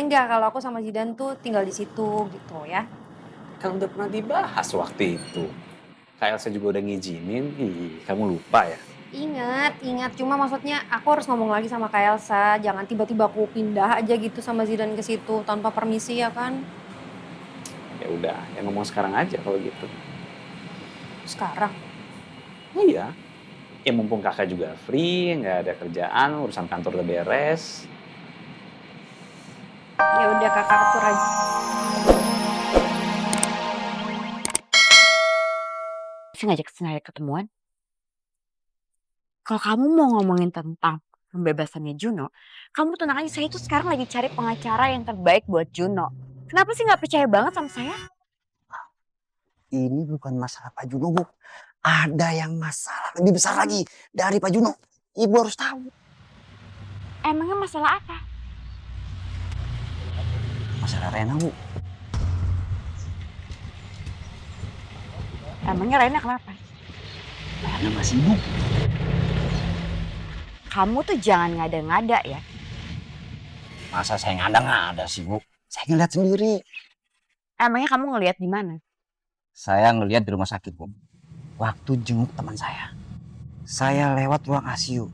boleh nggak kalau aku sama Zidan tuh tinggal di situ gitu ya? Kan udah pernah dibahas waktu itu. Kak Elsa juga udah ngizinin, kamu lupa ya? Ingat. Cuma maksudnya aku harus ngomong lagi sama Kak Elsa. Jangan tiba-tiba aku pindah aja gitu sama Zidan ke situ tanpa permisi ya kan? Ya udah, yang ngomong sekarang aja kalau gitu. Sekarang. Oh iya, ya mumpung kakak juga free, nggak ada kerjaan, urusan kantor udah beres. Ya udah kakak atur aja. Ngajak sengaja ketemuan. Kalau kamu mau ngomongin tentang pembebasannya Juno, kamu tenang aja, saya itu sekarang lagi cari pengacara yang terbaik buat Juno. Kenapa sih nggak percaya banget sama saya? Ini bukan masalah Pak Juno, Bu. Ada yang masalah lebih besar lagi dari Pak Juno. Ibu harus tahu. Emangnya masalah apa? Masalah Rena, Bu. Emangnya Raina kenapa? Rena masih sibuk. Kamu tuh jangan ngada-ngada ya. Masa saya ngada-ngada sih, Bu? Saya ngeliat sendiri. Emangnya kamu ngelihat di mana? Saya ngeliat di rumah sakit, Bu. Waktu jenguk teman saya. Saya lewat ruang ICU.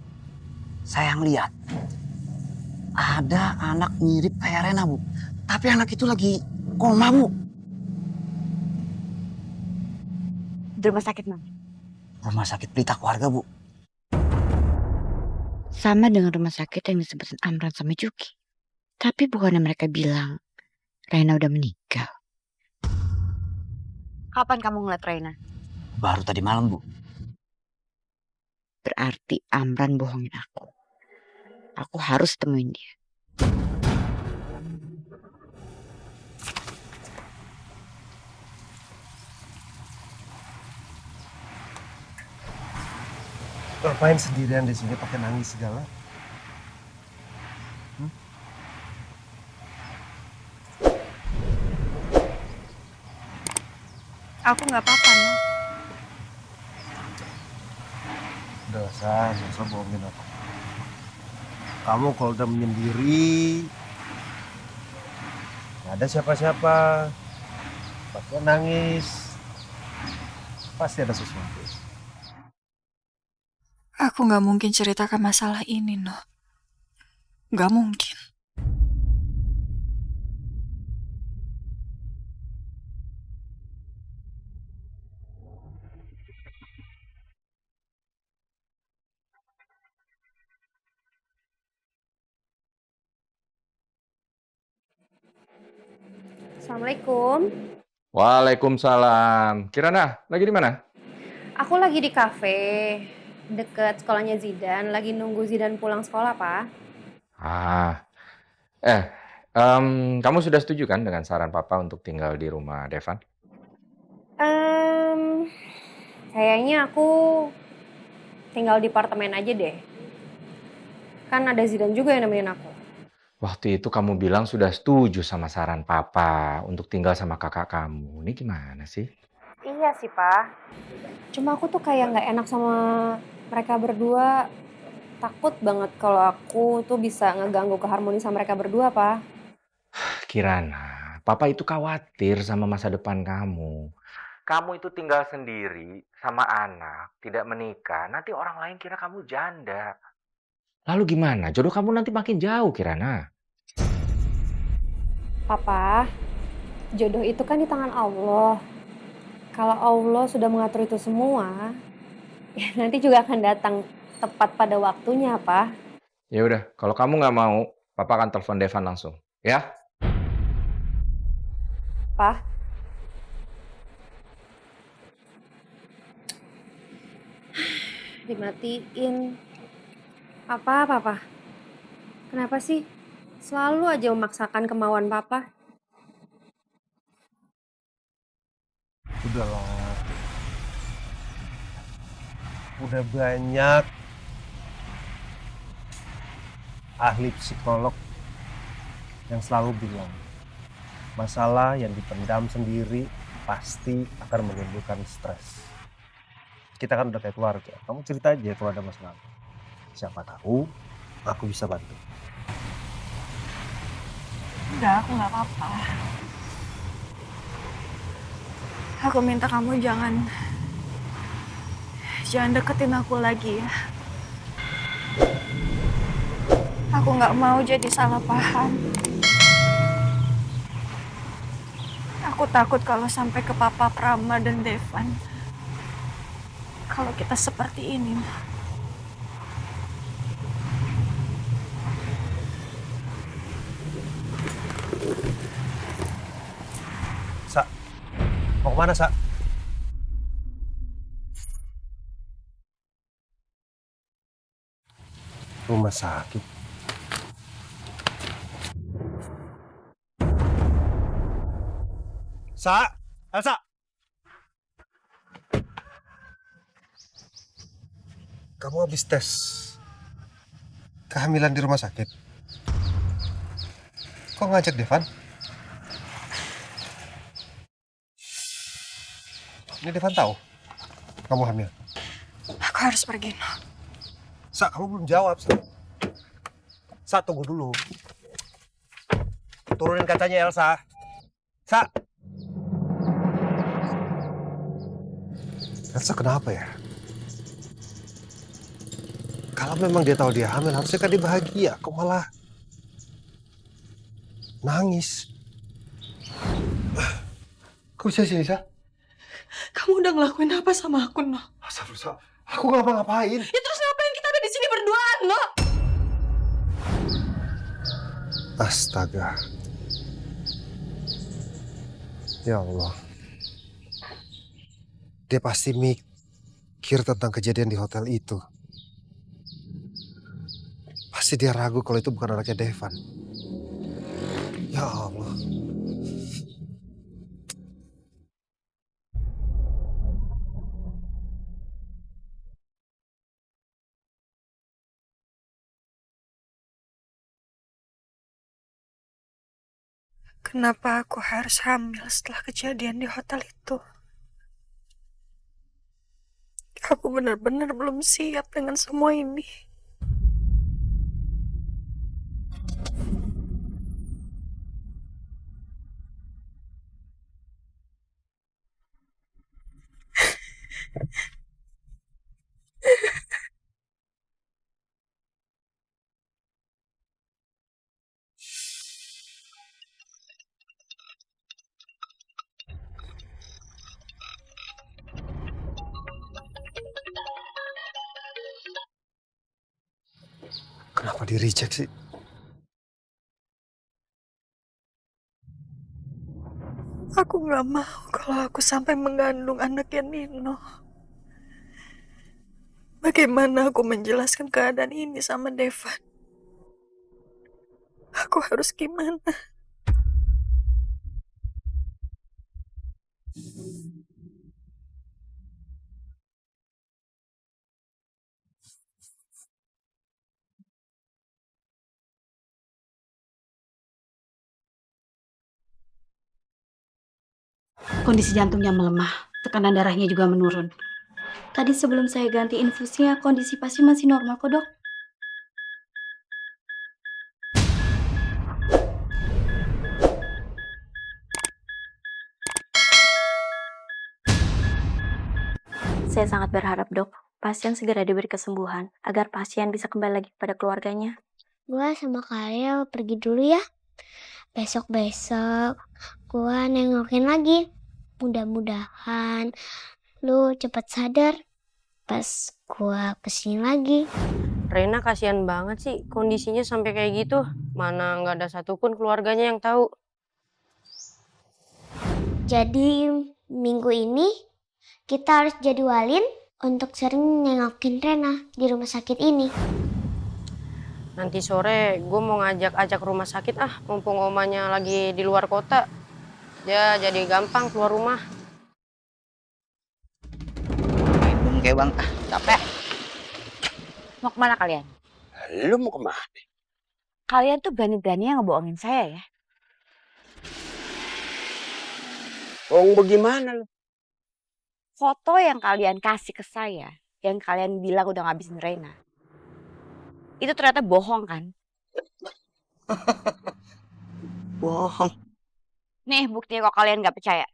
Saya ngeliat. Ada anak mirip kayak Rena, Bu. Tapi anak itu lagi koma, Bu. Di rumah sakit mana? Rumah sakit Pelita Keluarga, Bu. Sama dengan rumah sakit yang disebutin Amran sama Juki. Tapi bukannya mereka bilang Raina udah meninggal. Kapan kamu ngeliat Raina? Baru tadi malam, Bu. Berarti Amran bohongin aku. Aku harus temuin dia. Ngapain sendirian di sini pakai nangis segala? Aku nggak apa-apa, no. Udah usah bohongin aku. Kamu kalau udah menyendiri, nggak ada siapa-siapa, pakai nangis, pasti ada sesuatu. Aku nggak mungkin ceritakan masalah ini, Noh. Nggak mungkin. Assalamualaikum. Waalaikumsalam. Kirana, lagi di mana? Aku lagi di kafe deket sekolahnya Zidan. Lagi nunggu Zidan pulang sekolah, Pak. Ah, kamu sudah setuju kan dengan saran Papa untuk tinggal di rumah Devan? Kayaknya aku tinggal di apartemen aja deh. Kan ada Zidan juga yang nemenin aku. Waktu itu kamu bilang sudah setuju sama saran Papa untuk tinggal sama kakak kamu. Ini gimana sih? Iya sih, Pak. Cuma aku tuh kayak nggak enak sama mereka berdua. Takut banget kalau aku tuh bisa ngeganggu keharmonisan mereka berdua, Pak. Kirana, Papa itu khawatir sama masa depan kamu. Kamu itu tinggal sendiri sama anak, tidak menikah. Nanti orang lain kira kamu janda. Lalu gimana? Jodoh kamu nanti makin jauh, Kirana. Papa, jodoh itu kan di tangan Allah. Kalau Allah sudah mengatur itu semua, ya nanti juga akan datang tepat pada waktunya, Pak. Ya udah, kalau kamu nggak mau, Papa akan telepon Devan langsung, ya? Pak. Dimatiin. Papa? Kenapa sih? Selalu aja memaksakan kemauan Papa. Udahlah. Udah banyak ahli psikolog yang selalu bilang masalah yang dipendam sendiri pasti akan menimbulkan stres. Kita kan udah kayak keluarga. Kamu cerita aja kalau ada masalah. Siapa tahu aku bisa bantu. Enggak, aku nggak apa-apa. Aku minta kamu jangan deketin aku lagi ya. Aku nggak mau jadi salah paham. Aku takut kalau sampai ke Papa Prama dan Devan. Kalau kita seperti ini. Sa, mau kemana, Sa? Rumah sakit. Sa, Elsa. Kamu habis tes kehamilan di rumah sakit. Kok ngajak Devan? Ini Devan tahu kamu hamil. Aku harus pergi, no. Sa, kamu belum jawab, Sa. Sa, tunggu dulu. Turunin kacanya, Elsa. Sa. Elsa kenapa ya? Kalau memang dia tahu dia hamil, harusnya kan dia bahagia. Kok malah nangis? Kok bisa sini, Sa? Kamu udah ngelakuin apa sama aku, no? Astagfirullah, Sa. Aku nggak ngapa-ngapain. Ya terus ngapain kita ada di sini berduaan, no? Astaga. Ya Allah. Dia pasti mikir tentang kejadian di hotel itu. Pasti dia ragu kalau itu bukan anaknya Devan. Ya Allah. Kenapa aku harus hamil setelah kejadian di hotel itu? Aku benar-benar belum siap dengan semua ini. Kenapa di reject sih? Aku nggak mau kalau aku sampai mengandung anaknya Nino. Bagaimana aku menjelaskan keadaan ini sama Devan? Aku harus gimana? Kondisi jantungnya melemah, tekanan darahnya juga menurun. Tadi sebelum saya ganti infusnya, kondisi pasien masih normal kok, Dok. Saya sangat berharap, Dok, pasien segera diberi kesembuhan agar pasien bisa kembali lagi kepada keluarganya. Gua sama Karel pergi dulu ya. Besok-besok gua nengokin lagi. Mudah-mudahan lu cepat sadar pas gua kesini lagi. Rena kasihan banget sih kondisinya sampai kayak gitu. Mana nggak ada satupun keluarganya yang tahu. Jadi minggu ini kita harus jadwalin untuk sering nengokin Rena di rumah sakit ini. Nanti sore gue mau ngajak rumah sakit mumpung omanya lagi di luar kota. Ya jadi gampang keluar rumah. Belum kayak bang, capek. Mau kemana kalian? Lu mau kemana? Kalian tuh berani-beraninya ngebohongin saya ya. Bohong bagaimana lu? Foto yang kalian kasih ke saya, yang kalian bilang udah ngabisin Reina, itu ternyata bohong kan? Bohong. Nih buktinya kok kalian gak percaya.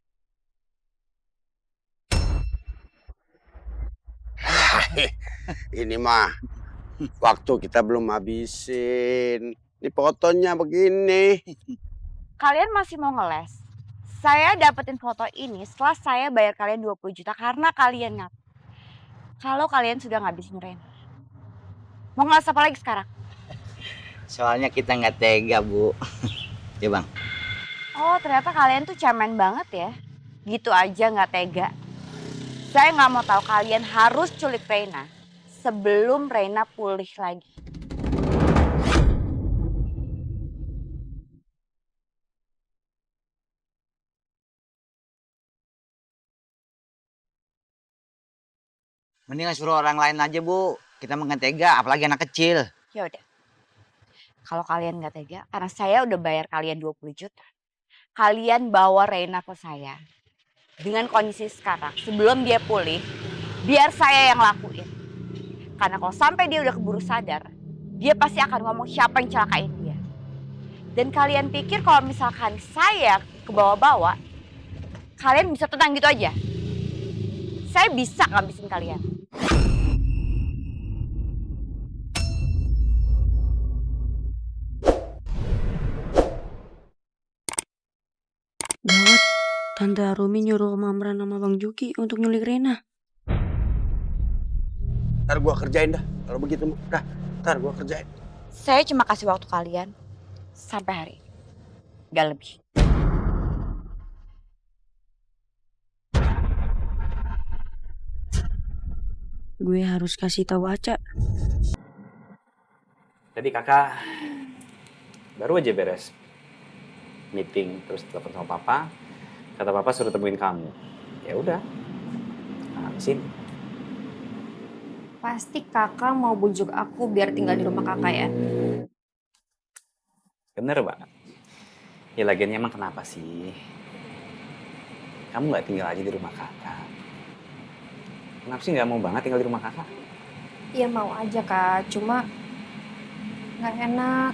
Ini mah waktu kita belum habisin. Ini fotonya begini. Kalian masih mau ngeles? Saya dapetin foto ini setelah saya bayar kalian 20 juta karena kalian ngaku kalau kalian sudah ngabisin Rena. Mau ngeles apa lagi sekarang? Soalnya kita nggak tega, Bu. Ya, Bang. Oh, ternyata kalian tuh cemen banget ya. Gitu aja nggak tega. Saya nggak mau tahu kalian harus culik Rena sebelum Rena pulih lagi. Mendingan suruh orang lain aja, Bu. Kita mah nggak tega, apalagi anak kecil. Ya udah. Kalau kalian nggak tega, karena saya udah bayar kalian 20 juta. Kalian bawa Rena ke saya. Dengan kondisi sekarang, sebelum dia pulih, biar saya yang lakuin. Karena kalau sampai dia udah keburu sadar, dia pasti akan ngomong siapa yang celakain dia. Dan kalian pikir kalau misalkan saya kebawa-bawa, kalian bisa tenang gitu aja? Saya bisa ngabisin kalian. Gawat, Tante Arumi nyuruh Om Amran sama Bang Juki untuk nyulik Rena. Ntar gua kerjain dah. Kalau begitu mah, dah. Ntar gua kerjain. Saya cuma kasih waktu kalian sampai hari ini. Gak lebih. Gue harus kasih tahu Aca. Tadi kakak baru aja beres meeting, terus telepon sama papa. Kata papa suruh temuin kamu. Ya udah. Nah, sini. Pasti kakak mau bujuk aku biar tinggal di rumah kakak ya? Bener banget. Ya lagian emang kenapa sih? Kamu gak tinggal aja di rumah kakak? Kenapa sih gak mau banget tinggal di rumah kakak? Iya mau aja kak, cuma nggak enak.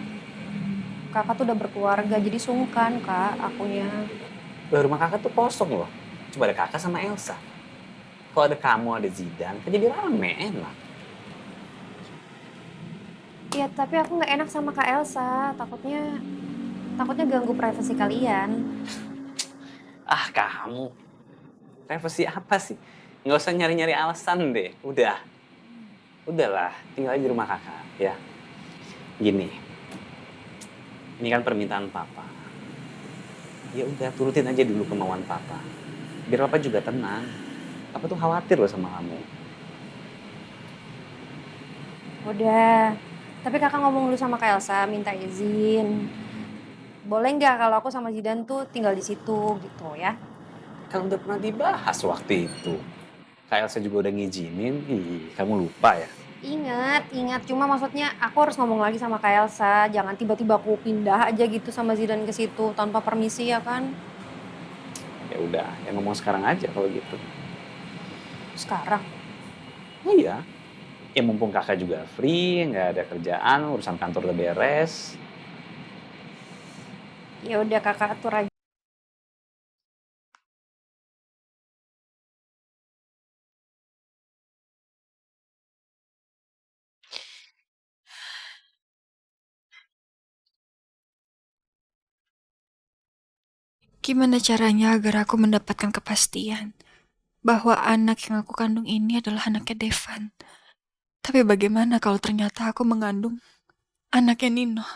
Kakak tuh udah berkeluarga, jadi sungkan kak akunya. Lah rumah kakak tuh kosong loh. Cuma ada kakak sama Elsa. Kalau ada kamu, ada Zidan, kan jadi rame, enak. Iya tapi aku nggak enak sama kak Elsa, takutnya ganggu privasi kalian. Ah kamu, privasi apa sih? Nggak usah nyari-nyari alasan deh, udahlah, tinggal aja di rumah kakak, ya. Gini, ini kan permintaan papa. Ya udah, turutin aja dulu kemauan papa. Biar papa juga tenang. Papa tuh khawatir loh sama kamu. Udah, tapi kakak ngomong dulu sama kak Elsa, minta izin. Boleh nggak kalau aku sama Zidan tuh tinggal di situ gitu ya? Kan udah pernah dibahas waktu itu. Kak Elsa juga udah ngizinin, kamu lupa ya? Ingat. Cuma maksudnya aku harus ngomong lagi sama Kak Elsa. Jangan tiba-tiba aku pindah aja gitu sama Zidan ke situ tanpa permisi ya kan? Ya udah, ya ngomong sekarang aja kalau gitu. Sekarang? Iya. Ya mumpung kakak juga free, nggak ada kerjaan, urusan kantor udah beres. Ya udah kakak atur aja. Gimana caranya agar aku mendapatkan kepastian bahwa anak yang aku kandung ini adalah anaknya Devan? Tapi bagaimana kalau ternyata aku mengandung anaknya Nino?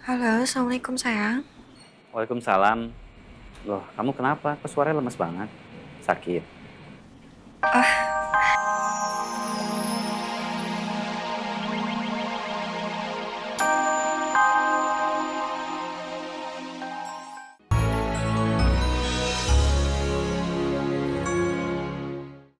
Halo, Assalamualaikum sayang. Waalaikumsalam. Loh, kamu kenapa? Kok suaranya lemes banget? Sakit? Ah,